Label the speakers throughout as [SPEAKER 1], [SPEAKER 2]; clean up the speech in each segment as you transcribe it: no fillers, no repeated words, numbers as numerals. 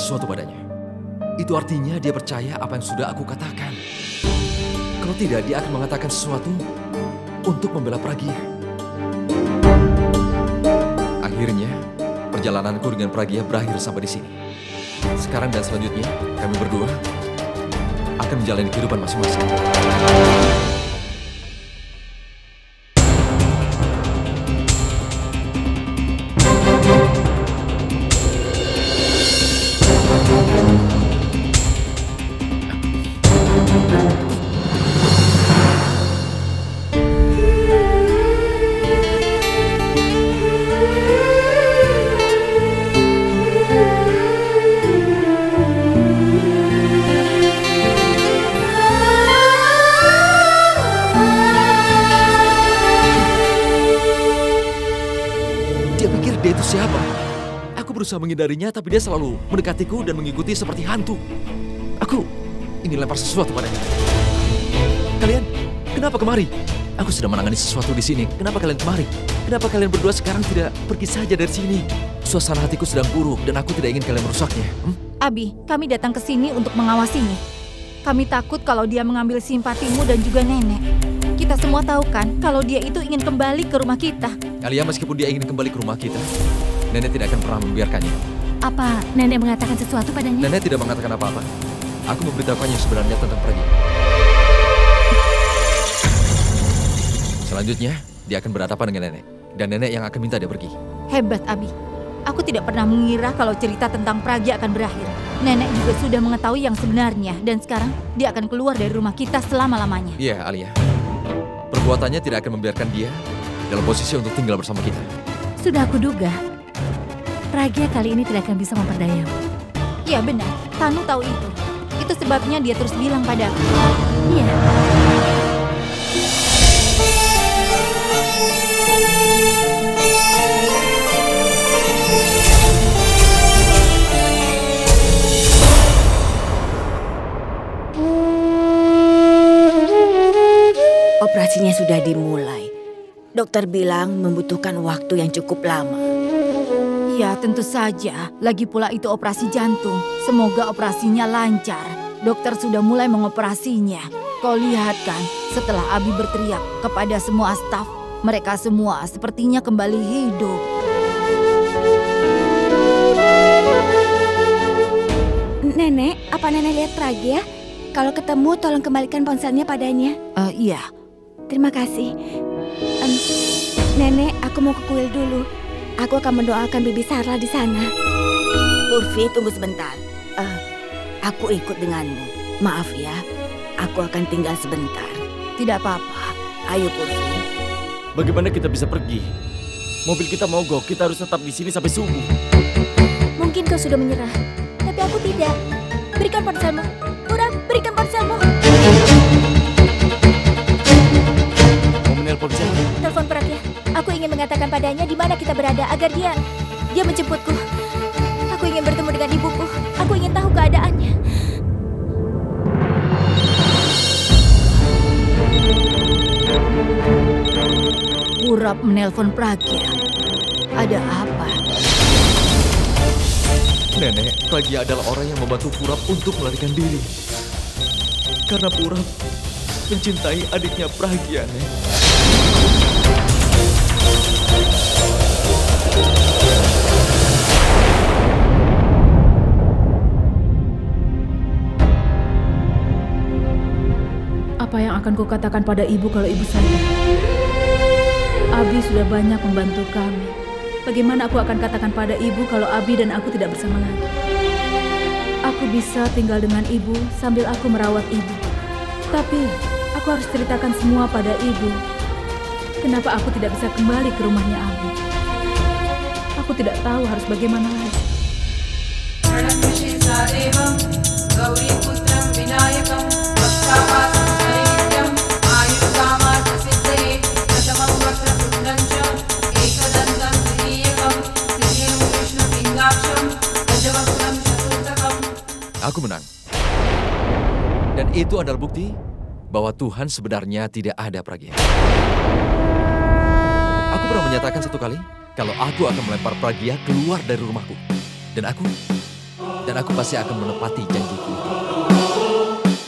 [SPEAKER 1] sesuatu padanya. Itu artinya dia percaya apa yang sudah aku katakan. Kalau tidak, dia akan mengatakan sesuatu untuk membela Pragya. Akhirnya, perjalananku dengan Pragya berakhir sampai di sini. Sekarang dan selanjutnya, kami berdua akan menjalani kehidupan masing-masing. Dia itu siapa? Aku berusaha menghindarinya, tapi dia selalu mendekatiku dan mengikuti seperti hantu. Aku ingin lempar sesuatu padanya. Kalian, kenapa kemari? Aku sudah menangani sesuatu di sini. Kenapa kalian kemari? Kenapa kalian berdua sekarang tidak pergi saja dari sini? Suasana hatiku sedang buruk dan aku tidak ingin kalian merusaknya.
[SPEAKER 2] Abi, kami datang ke sini untuk mengawasinya. Kami takut kalau dia mengambil simpatimu dan juga nenek. Kita semua tahu kan kalau dia itu ingin kembali ke rumah kita.
[SPEAKER 1] Alia, meskipun dia ingin kembali ke rumah kita, nenek tidak akan pernah membiarkannya.
[SPEAKER 3] Apa nenek mengatakan sesuatu padanya?
[SPEAKER 1] Nenek tidak mengatakan apa-apa. Aku memberitahukannya sebenarnya tentang Pragya. Selanjutnya, dia akan berhadapan dengan nenek. Dan nenek yang akan minta dia pergi.
[SPEAKER 2] Hebat, Abi. Aku tidak pernah mengira kalau cerita tentang Pragya akan berakhir. Nenek juga sudah mengetahui yang sebenarnya. Dan sekarang, dia akan keluar dari rumah kita selama-lamanya.
[SPEAKER 1] Iya, Alia. Perbuatannya tidak akan membiarkan dia dalam posisi untuk tinggal bersama kita.
[SPEAKER 3] Sudah aku duga. Pragya kali ini tidak akan bisa memperdayamu.
[SPEAKER 2] Iya benar, Tanu tahu itu. Itu sebabnya dia terus bilang padaku.
[SPEAKER 3] Iya.
[SPEAKER 4] Operasinya sudah dimulai. Dokter bilang membutuhkan waktu yang cukup lama.
[SPEAKER 2] Ya, tentu saja. Lagi pula itu operasi jantung. Semoga operasinya lancar. Dokter sudah mulai mengoperasinya. Kau lihat kan, setelah Abi berteriak kepada semua staf, mereka semua sepertinya kembali hidup.
[SPEAKER 3] Nenek, apa nenek lihat Pragya? Kalau ketemu, tolong kembalikan ponselnya padanya.
[SPEAKER 2] Iya.
[SPEAKER 3] Terima kasih. Nenek, aku mau ke kuil dulu. Aku akan mendoakan Bibi Sarla di sana.
[SPEAKER 4] Purvi, tunggu sebentar. Aku ikut denganmu. Maaf ya, aku akan tinggal sebentar.
[SPEAKER 2] Tidak apa-apa.
[SPEAKER 4] Ayo Purvi.
[SPEAKER 5] Bagaimana kita bisa pergi? Mobil kita mogok, kita harus tetap di sini sampai subuh.
[SPEAKER 3] Mungkin kau sudah menyerah, tapi aku tidak. Berikan ponselmu. Pura, berikan ponselmu.
[SPEAKER 5] Menelpon siapa?
[SPEAKER 3] Telepon Pragya. Aku ingin mengatakan padanya di mana kita berada agar dia menjemputku. Aku ingin bertemu dengan ibuku. Aku ingin tahu keadaannya.
[SPEAKER 2] Purap menelpon Pragya. Ada apa?
[SPEAKER 1] Nenek, Pragya adalah orang yang membantu Purap untuk melarikan diri. Karena Purap mencintai adiknya Pragya, Nek.
[SPEAKER 6] Apa yang akan kukatakan pada ibu kalau ibu sadar? Abi sudah banyak membantu kami. Bagaimana aku akan katakan pada ibu kalau Abi dan aku tidak bersama lagi? Aku bisa tinggal dengan ibu sambil aku merawat ibu. Tapi aku harus ceritakan semua pada ibu. Kenapa aku tidak bisa kembali ke rumahnya Abi? Aku tidak tahu harus bagaimana lagi.
[SPEAKER 1] Aku menang. Dan itu adalah bukti bahwa Tuhan sebenarnya tidak ada, Pragya. Aku pernah menyatakan satu kali kalau aku akan melempar Pragya keluar dari rumahku. Dan aku Dan aku pasti akan menepati janjiku.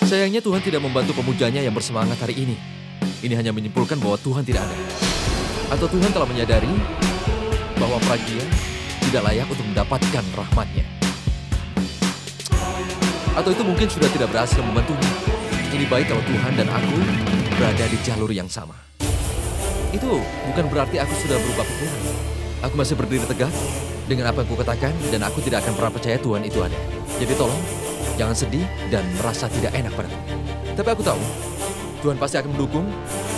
[SPEAKER 1] Sayangnya Tuhan tidak membantu pemujanya yang bersemangat hari ini. Ini hanya menyimpulkan bahwa Tuhan tidak ada. Atau Tuhan telah menyadari bahwa Pragya tidak layak untuk mendapatkan rahmat-Nya. Atau itu mungkin sudah tidak berhasil membantunya. Ini baik kalau Tuhan dan aku berada di jalur yang sama. Itu bukan berarti aku sudah berubah pikiran. Aku masih berdiri tegak dengan apa yang kukatakan dan aku tidak akan pernah percaya Tuhan itu ada. Jadi tolong, jangan sedih dan merasa tidak enak padaku. Tapi aku tahu, Tuhan pasti akan mendukung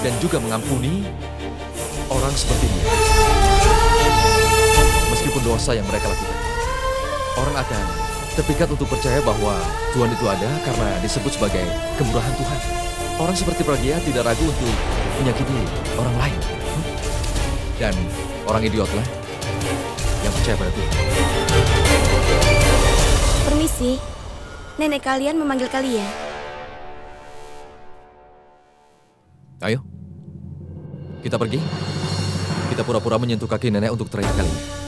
[SPEAKER 1] dan juga mengampuni orang seperti dia. Meskipun dosa yang mereka lakukan. Orang akan terpikat untuk percaya bahwa Tuhan itu ada karena disebut sebagai kemurahan Tuhan. Orang seperti Pragya tidak ragu untuk menyakiti orang lain. Dan orang idiotlah yang percaya pada Tuhan.
[SPEAKER 3] Permisi, nenek kalian memanggil kalian.
[SPEAKER 1] Ayo, kita pergi. Kita pura-pura menyentuh kaki nenek untuk terakhir kali.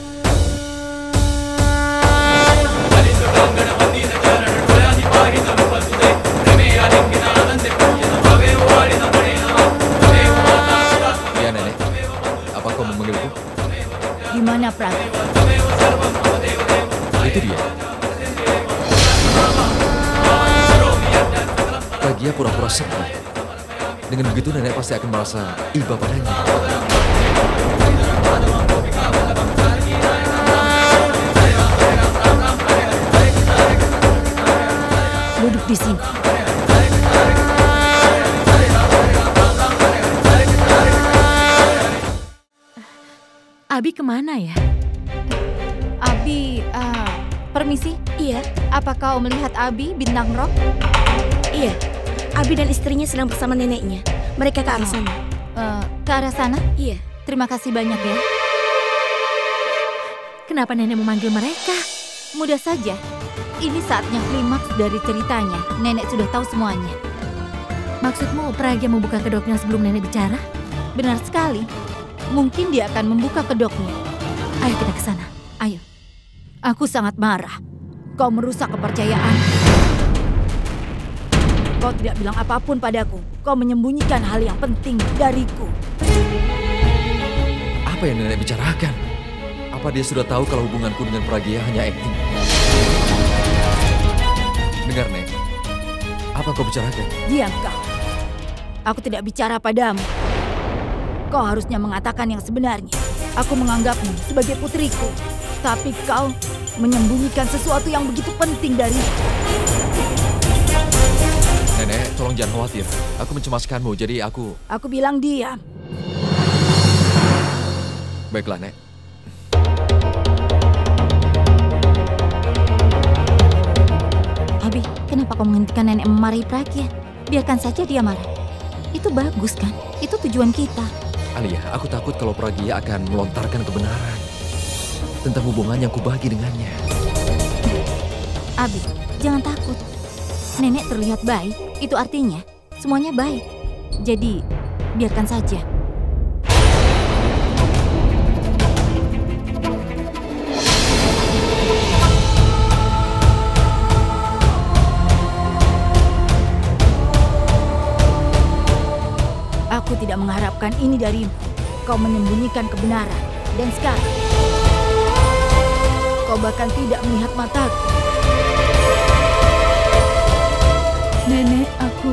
[SPEAKER 1] Iya nenek, apa kau memanggilku?
[SPEAKER 2] Gimana, Pragya?
[SPEAKER 1] Itu dia. Pragya pura-pura sedih. Dengan begitu nenek pasti akan merasa iba padanya.
[SPEAKER 2] Duduk di sini.
[SPEAKER 6] Abi kemana ya?
[SPEAKER 2] Abi, permisi.
[SPEAKER 3] Iya,
[SPEAKER 2] Apa kau melihat Abi, bintang rock?
[SPEAKER 3] iya. Abi dan istrinya sedang bersama neneknya. Mereka ke arah sana.
[SPEAKER 2] Ke arah sana?
[SPEAKER 3] Iya.
[SPEAKER 2] Terima kasih banyak ya.
[SPEAKER 6] Kenapa nenek memanggil mereka?
[SPEAKER 2] Mudah saja. Ini saatnya klimaks dari ceritanya. Nenek sudah tahu semuanya.
[SPEAKER 6] Maksudmu Pragya membuka kedoknya sebelum nenek bicara?
[SPEAKER 2] Benar sekali. Mungkin dia akan membuka kedoknya.
[SPEAKER 6] Ayo kita ke sana. Ayo.
[SPEAKER 2] Aku sangat marah. Kau merusak kepercayaan. Kau tidak bilang apapun padaku. Kau menyembunyikan hal yang penting dariku.
[SPEAKER 1] Apa yang nenek bicarakan? Apa dia sudah tahu kalau hubunganku dengan Pragya hanya akting? Dengar, Nek. Apa kau bicarakan?
[SPEAKER 2] Diam kau. Aku tidak bicara padamu. Kau harusnya mengatakan yang sebenarnya. Aku menganggapmu sebagai putriku. Tapi kau menyembunyikan sesuatu yang begitu penting dariku.
[SPEAKER 1] Nenek, tolong jangan khawatir. Aku mencemaskanmu, jadi aku...
[SPEAKER 2] Aku bilang diam.
[SPEAKER 1] Baiklah, Nek.
[SPEAKER 2] Abi, kenapa kau menghentikan nenek memarahi Pragya? Biarkan saja dia marah. Itu bagus kan? Itu tujuan kita.
[SPEAKER 1] Alia, aku takut kalau Pragya akan melontarkan kebenaran tentang hubungan yang kubagi dengannya.
[SPEAKER 2] Abi, jangan takut. Nenek terlihat baik, itu artinya semuanya baik. Jadi, biarkan saja. Aku tidak mengharapkan ini darimu. Kau menyembunyikan kebenaran. Dan sekarang, kau bahkan tidak melihat mataku.
[SPEAKER 6] Nenek, aku...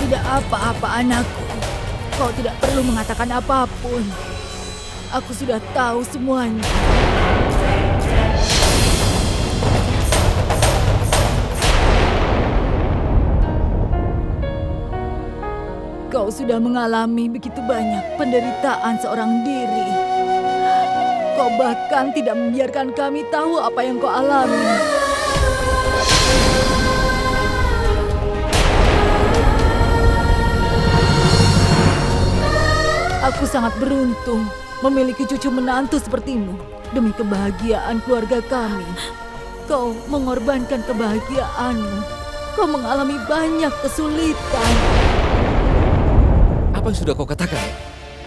[SPEAKER 2] Tidak apa-apa anakku. Kau tidak perlu mengatakan apapun. Aku sudah tahu semuanya. Kau sudah mengalami begitu banyak penderitaan seorang diri. Kau bahkan tidak membiarkan kami tahu apa yang kau alami. Aku sangat beruntung memiliki cucu menantu sepertimu demi kebahagiaan keluarga kami. kau mengorbankan kebahagiaanmu. Kau mengalami banyak kesulitan.
[SPEAKER 1] Apa yang sudah kau katakan?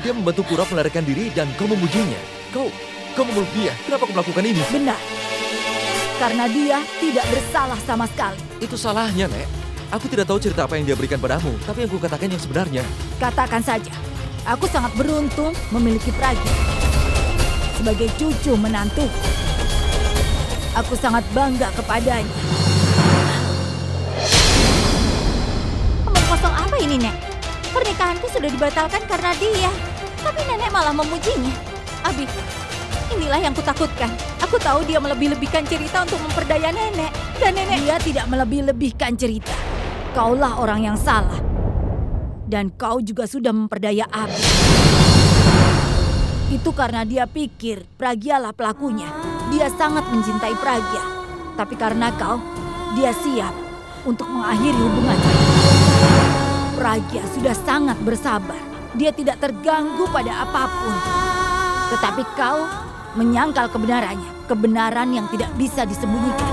[SPEAKER 1] Dia membantu Purap melarikan diri dan kau memujinya. Kau memeluk dia. Kenapa kau melakukan ini?
[SPEAKER 2] Benar. Karena dia tidak bersalah sama sekali.
[SPEAKER 1] Itu salahnya, Nek. Aku tidak tahu cerita apa yang dia berikan padamu, tapi yang kukatakan yang sebenarnya.
[SPEAKER 2] Katakan saja, aku sangat beruntung memiliki Pragya. Sebagai cucu menantu, aku sangat bangga kepadanya.
[SPEAKER 3] Omong kosong apa ini, Nek? Pernikahanku sudah dibatalkan karena dia. Tapi nenek malah memujinya. Abi, inilah yang kutakutkan. Aku tahu dia melebih-lebihkan cerita untuk memperdaya nenek. Dan nenek...
[SPEAKER 2] Dia tidak melebih-lebihkan cerita. Kaulah orang yang salah. Dan kau juga sudah memperdaya Abi. Itu karena dia pikir Pragyalah pelakunya. Dia sangat mencintai Pragya. Tapi karena kau, dia siap untuk mengakhiri hubungannya. Pragya sudah sangat bersabar. Dia tidak terganggu pada apapun. Tetapi kau menyangkal kebenarannya. Kebenaran yang tidak bisa disembunyikan.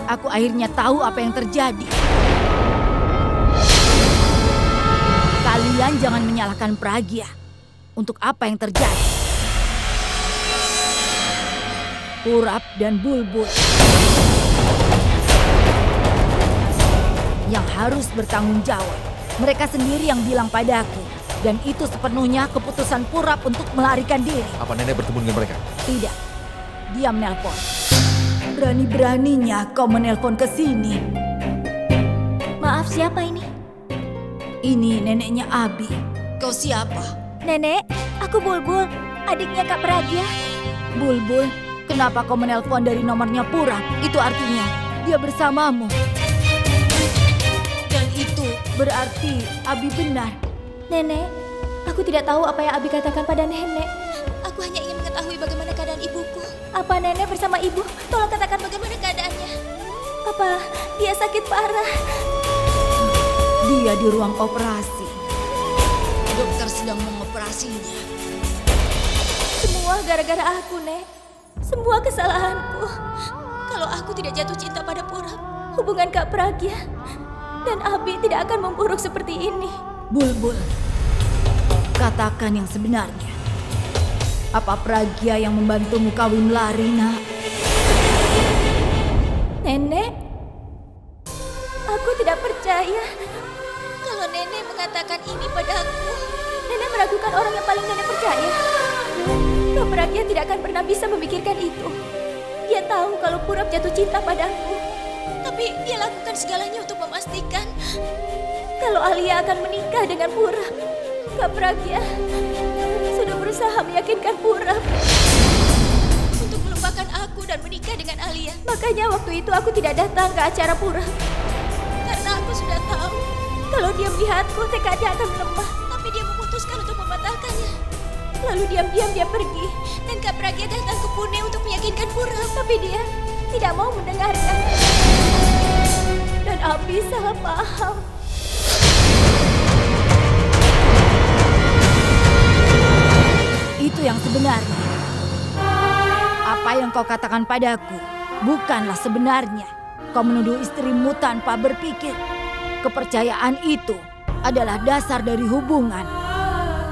[SPEAKER 2] Aku akhirnya tahu apa yang terjadi. Kalian jangan menyalahkan Pragya untuk apa yang terjadi. Purap dan Bulbul yang harus bertanggung jawab. Mereka sendiri yang bilang padaku. Dan itu sepenuhnya keputusan Purap untuk melarikan diri.
[SPEAKER 1] Apa nenek bertemu dengan mereka?
[SPEAKER 2] Tidak. Dia menelpon. Berani-beraninya kau menelpon ke sini.
[SPEAKER 3] Maaf, siapa ini?
[SPEAKER 2] Ini neneknya Abi. Kau siapa?
[SPEAKER 3] Nenek, aku Bulbul, adiknya Kak Pragya.
[SPEAKER 2] Bulbul, kenapa kau menelpon dari nomornya Purap? Itu artinya dia bersamamu. Dan itu berarti Abi benar.
[SPEAKER 3] Nenek, aku tidak tahu apa yang Abi katakan pada nenek. Aku hanya ingin mengetahui bagaimana keadaan ibuku. Apa nenek bersama ibu? Tolong katakan bagaimana keadaannya. Apa dia sakit parah?
[SPEAKER 2] Dia di ruang operasi. Dokter sedang mengoperasinya.
[SPEAKER 3] Semua gara-gara aku, Nek. Semua kesalahanku. Kalau aku tidak jatuh cinta pada Purap, hubungan Kak Pragya dan Abi tidak akan memburuk seperti ini.
[SPEAKER 2] Bulbul, katakan yang sebenarnya. Apa Pragya yang membantumu kawin lari, Nak?
[SPEAKER 3] Nenek, aku tidak percaya kalau nenek mengatakan ini padaku. Nenek meragukan orang yang paling nenek percaya. Kak Pragya tidak akan pernah bisa memikirkan itu. Dia tahu kalau Purap jatuh cinta padaku. Tapi dia lakukan segalanya untuk memastikan kalau Alia akan menikah dengan Purap. Kak Pragya sudah berusaha meyakinkan Purap untuk melupakan aku dan menikah dengan Alia. Makanya waktu itu aku tidak datang ke acara Purap. Karena aku sudah tahu kalau dia melihatku tekadnya akan melemah. Tapi dia memutuskan untuk membatalkannya. Lalu diam-diam dia pergi. Dan Kak Pragya datang ke Pune untuk meyakinkan Purap. Tapi dia tidak mau mendengarkan. Dan Abi salah paham.
[SPEAKER 2] Itu yang sebenarnya. Apa yang kau katakan padaku bukanlah sebenarnya. Kau menuduh istrimu tanpa berpikir. Kepercayaan itu adalah dasar dari hubungan.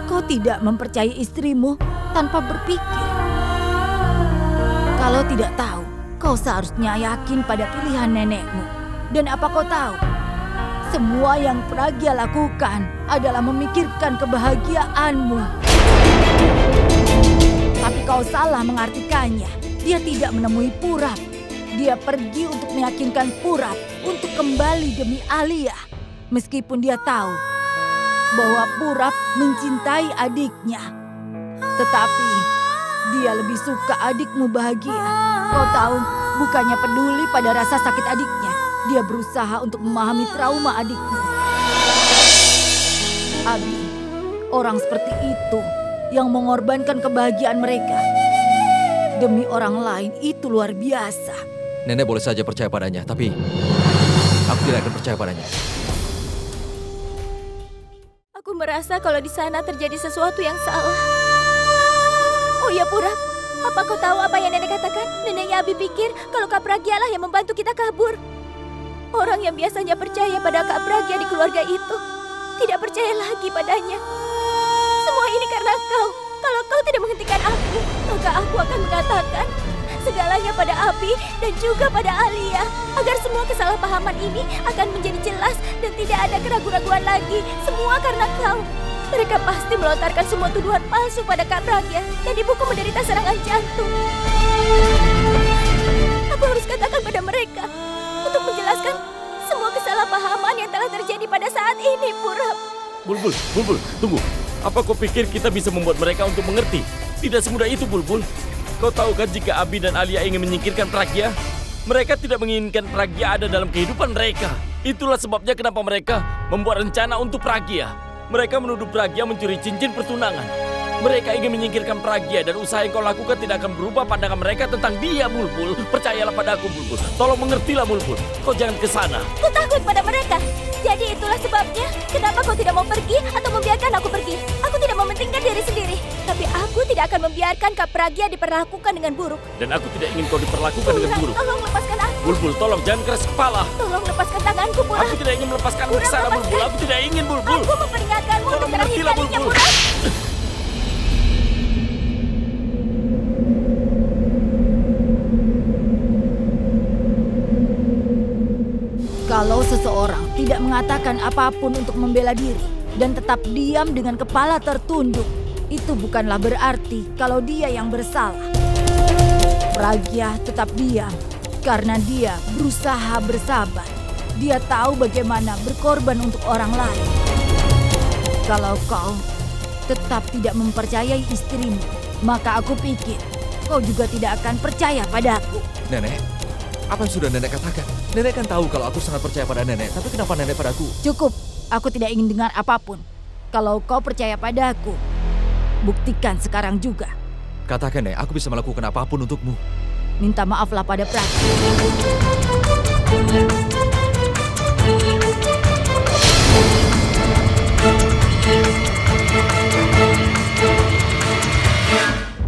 [SPEAKER 2] Kau tidak mempercayai istrimu tanpa berpikir. Kalau tidak tahu, kau seharusnya yakin pada pilihan nenekmu. Dan apa kau tahu? Semua yang Pragya lakukan adalah memikirkan kebahagiaanmu. Tapi kau salah mengartikannya. Dia tidak menemui Purap. Dia pergi untuk meyakinkan Purap untuk kembali demi Alia. Meskipun dia tahu bahwa Purap mencintai adiknya. Tetapi dia lebih suka adikmu bahagia. Kau tahu, bukannya peduli pada rasa sakit adiknya. Dia berusaha untuk memahami trauma adikmu. Abi, orang seperti itu yang mengorbankan kebahagiaan mereka demi orang lain itu luar biasa.
[SPEAKER 1] Nenek boleh saja percaya padanya, tapi aku tidak akan percaya padanya.
[SPEAKER 3] Aku merasa kalau di sana terjadi sesuatu yang salah. Oh ya Purap, Apa kau tahu apa yang nenek katakan? Neneknya Abi pikir kalau Kak Pragya lah yang membantu kita kabur. Orang yang biasanya percaya pada Kak Pragya di keluarga itu tidak percaya lagi padanya. Semua ini karena kau. Kalau kau tidak menghentikan aku, maka aku akan mengatakan segalanya pada Abi dan juga pada Alia, agar semua kesalahpahaman ini akan menjadi jelas dan tidak ada keraguan-raguan lagi. Semua karena kau. Mereka pasti melontarkan semua tuduhan palsu pada Kak Pragya dan ibuku menderita serangan jantung. Aku harus katakan pada mereka untuk menjelaskan semua kesalahpahaman yang telah terjadi pada saat ini, Purap.
[SPEAKER 5] Bulbul, tunggu. Apa kau pikir kita bisa membuat mereka untuk mengerti? Tidak semudah itu, Bulbul. Kau tahu kan jika Abi dan Alia ingin menyingkirkan Pragya, mereka tidak menginginkan Pragya ada dalam kehidupan mereka. Itulah sebabnya kenapa mereka membuat rencana untuk Pragya. Mereka menuduh Pragya mencuri cincin pertunangan. Mereka ingin menyingkirkan Pragya dan usaha yang kau lakukan tidak akan berubah pandangan mereka tentang dia, Bulbul. Percayalah padaku, Bulbul. Tolong mengertilah, Bulbul. Kau jangan ke sana.
[SPEAKER 3] Ku takut pada mereka. Jadi itulah sebabnya kenapa kau tidak mau pergi atau membiarkan aku pergi. Aku tidak mementingkan diri sendiri. Tapi aku tidak akan membiarkan Kak Pragya diperlakukan dengan buruk.
[SPEAKER 5] Dan aku tidak ingin kau diperlakukan dengan buruk.
[SPEAKER 3] Tolong lepaskan aku.
[SPEAKER 5] Bulbul, tolong jangan keras kepala.
[SPEAKER 3] Tolong lepaskan tanganku, Purap.
[SPEAKER 5] Aku tidak ingin melepaskanmu ke sana, Bulbul. Aku tidak ingin, Bulbul.
[SPEAKER 3] Aku memperingatkanmu
[SPEAKER 5] Tolong
[SPEAKER 3] untuk terakhir
[SPEAKER 5] mengertilah,
[SPEAKER 3] kalinya,
[SPEAKER 5] Bulbul.
[SPEAKER 3] Purap.
[SPEAKER 2] Kalau seseorang tidak mengatakan apapun untuk membela diri dan tetap diam dengan kepala tertunduk, itu bukanlah berarti kalau dia yang bersalah. Pragya tetap diam karena dia berusaha bersabar. Dia tahu bagaimana berkorban untuk orang lain. Kalau kau tetap tidak mempercayai istrimu, maka aku pikir kau juga tidak akan percaya padaku.
[SPEAKER 1] Nenek, apa yang sudah nenek katakan? Nenek kan tahu kalau aku sangat percaya pada nenek, tapi kenapa nenek padaku?
[SPEAKER 2] Cukup, aku tidak ingin dengar apapun. Kalau kau percaya padaku, buktikan sekarang juga.
[SPEAKER 1] Katakan, Nek, aku bisa melakukan apapun untukmu.
[SPEAKER 2] Minta maaflah pada Pragya.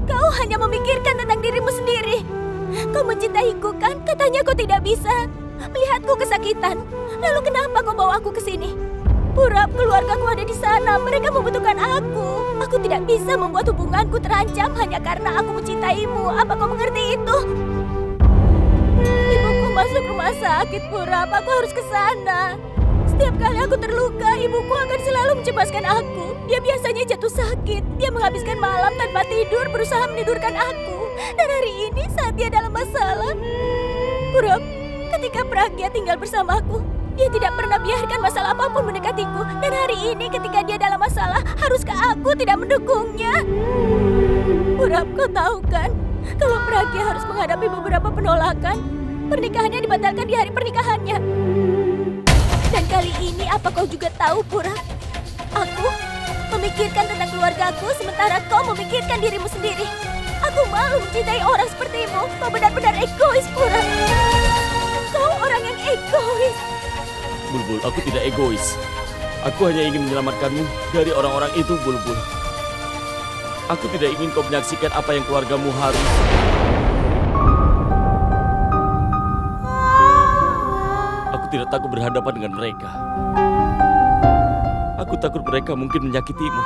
[SPEAKER 3] Kau hanya memikirkan tentang dirimu sendiri. Kau mencintaiku kan? Katanya kau tidak bisa melihatku kesakitan. Lalu kenapa kau bawa aku ke sini? Purap, keluargaku ada di sana. Mereka membutuhkan aku. Aku tidak bisa membuat hubunganku terancam hanya karena aku mencintaimu. Apa kau mengerti itu? Ibuku masuk rumah sakit, Purap. Aku harus ke sana. Setiap kali aku terluka, ibuku akan selalu mencemaskan aku. Dia biasanya jatuh sakit. Dia menghabiskan malam tanpa tidur berusaha menidurkan aku. Dan hari ini saat dia dalam masalah, Purap, ketika Pragya tinggal bersamaku, dia tidak pernah biarkan masalah apapun mendekatiku. Dan hari ini ketika dia dalam masalah, haruskah aku tidak mendukungnya? Purap, kau tahu kan, kalau Pragya harus menghadapi beberapa penolakan, pernikahannya dibatalkan di hari pernikahannya. Dan kali ini apa kau juga tahu, Purap? Aku memikirkan tentang keluargaku sementara kau memikirkan dirimu sendiri. Aku malu mencintai orang sepertimu. Kau benar-benar egois, Purap. Kau orang yang egois.
[SPEAKER 5] Bulbul, aku tidak egois. Aku hanya ingin menyelamatkanmu dari orang-orang itu, Bulbul. Aku tidak ingin kau menyaksikan apa yang keluargamu harus. Aku tidak takut berhadapan dengan mereka. Aku takut mereka mungkin menyakitimu.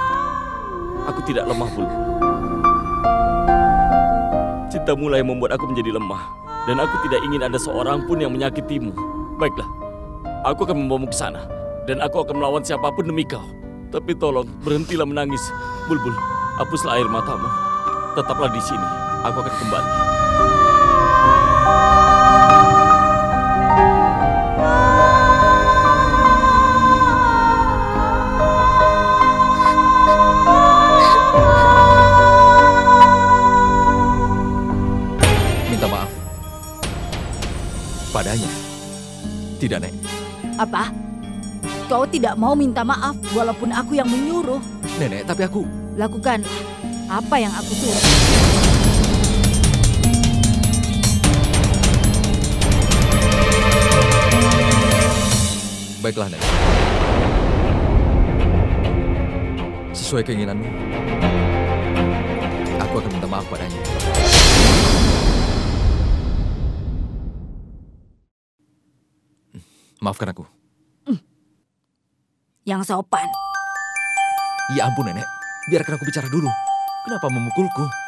[SPEAKER 5] Aku tidak lemah, Bulbul. Cintamu lah yang membuat aku menjadi lemah. Dan aku tidak ingin ada seorang pun yang menyakitimu. Baiklah, aku akan membawamu ke sana. Dan aku akan melawan siapapun demi kau. Tapi tolong, berhentilah menangis. Bulbul, hapuslah air matamu. Tetaplah di sini. Aku akan kembali.
[SPEAKER 1] Minta maaf. Padanya. Tidak, Nek.
[SPEAKER 2] Apa? Kau tidak mau minta maaf walaupun aku yang menyuruh.
[SPEAKER 1] Nenek, tapi aku...
[SPEAKER 2] Lakukanlah apa yang aku suruh.
[SPEAKER 1] Baiklah, Nek. Sesuai keinginanmu, aku akan minta maaf padanya. Maafkan aku.
[SPEAKER 2] Yang sopan.
[SPEAKER 1] Ya ampun, Nenek. Biarkan aku bicara dulu. Kenapa memukulku?